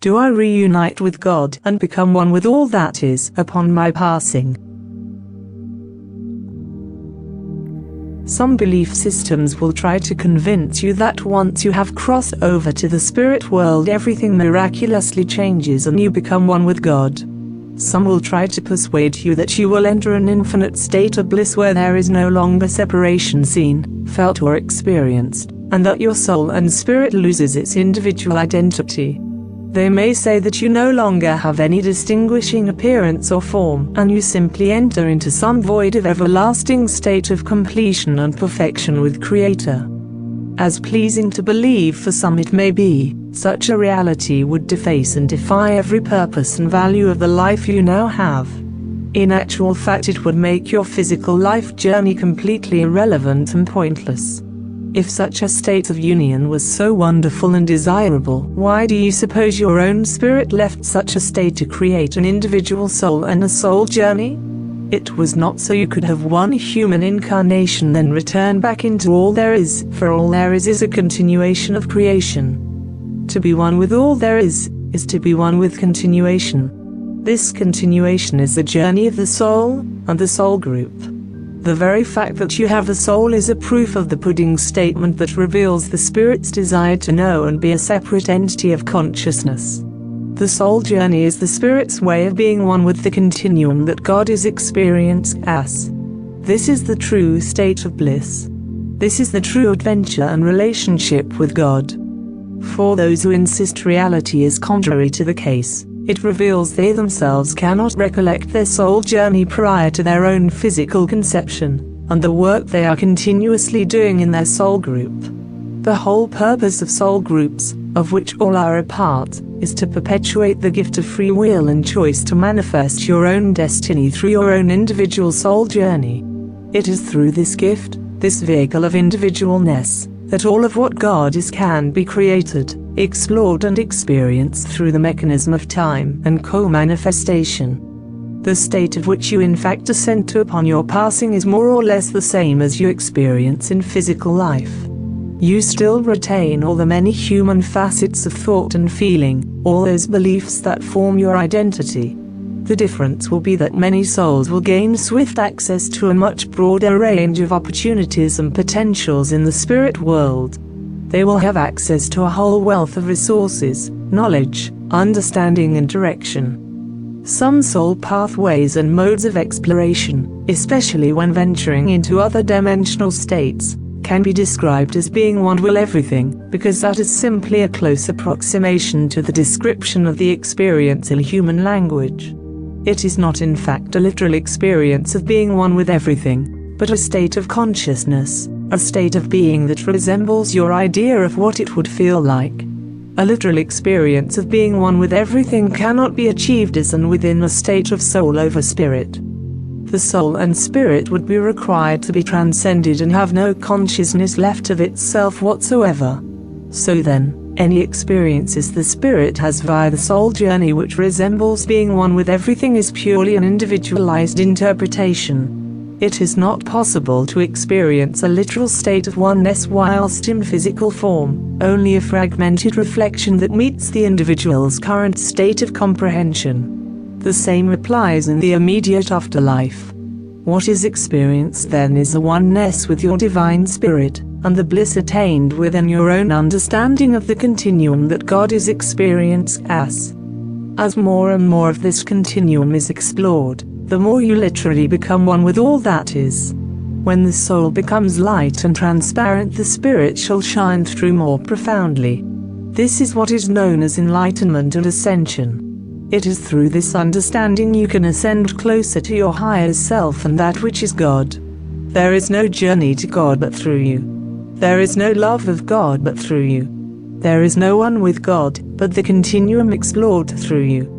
do I reunite with God and become one with all that is upon my passing. Some belief systems will try to convince you that once you have crossed over to the spirit world, everything miraculously changes and you become one with God. Some will try to persuade you that you will enter an infinite state of bliss where there is no longer separation seen, felt or experienced, and that your soul and spirit loses its individual identity. They may say that you no longer have any distinguishing appearance or form, and you simply enter into some void of everlasting state of completion and perfection with Creator. As pleasing to believe for some it may be, such a reality would deface and defy every purpose and value of the life you now have. In actual fact, it would make your physical life journey completely irrelevant and pointless. If such a state of union was so wonderful and desirable, why do you suppose your own spirit left such a state to create an individual soul and a soul journey? It was not so you could have one human incarnation then return back into all there is, for all there is a continuation of creation. To be one with all there is to be one with continuation. This continuation is the journey of the soul, and the soul group. The very fact that you have a soul is a proof of the pudding statement that reveals the spirit's desire to know and be a separate entity of consciousness. The soul journey is the spirit's way of being one with the continuum that God is experienced as. This is the true state of bliss. This is the true adventure and relationship with God. For those who insist reality is contrary to the case, it reveals they themselves cannot recollect their soul journey prior to their own physical conception, and the work they are continuously doing in their soul group. The whole purpose of soul groups, of which all are a part, is to perpetuate the gift of free will and choice to manifest your own destiny through your own individual soul journey. It is through this gift, this vehicle of individualness, that all of what God is can be created, explored and experienced through the mechanism of time and co-manifestation. The state of which you in fact ascend to upon your passing is more or less the same as you experience in physical life. You still retain all the many human facets of thought and feeling, all those beliefs that form your identity. The difference will be that many souls will gain swift access to a much broader range of opportunities and potentials in the spirit world. They will have access to a whole wealth of resources, knowledge, understanding and direction. Some soul pathways and modes of exploration, especially when venturing into other dimensional states, can be described as being one with everything, because that is simply a close approximation to the description of the experience in human language. It is not in fact a literal experience of being one with everything, but a state of consciousness, a state of being that resembles your idea of what it would feel like. A literal experience of being one with everything cannot be achieved as and within a state of soul over spirit. The soul and spirit would be required to be transcended and have no consciousness left of itself whatsoever. So then, any experiences the spirit has via the soul journey which resembles being one with everything is purely an individualized interpretation. It is not possible to experience a literal state of oneness whilst in physical form, only a fragmented reflection that meets the individual's current state of comprehension. The same applies in the immediate afterlife. What is experienced then is a oneness with your divine spirit, and the bliss attained within your own understanding of the continuum that God is experienced as. As more and more of this continuum is explored, the more you literally become one with all that is. When the soul becomes light and transparent, the spirit shall shine through more profoundly. This is what is known as enlightenment and ascension. It is through this understanding you can ascend closer to your higher self and that which is God. There is no journey to God but through you. There is no love of God but through you. There is no one with God but the continuum explored through you.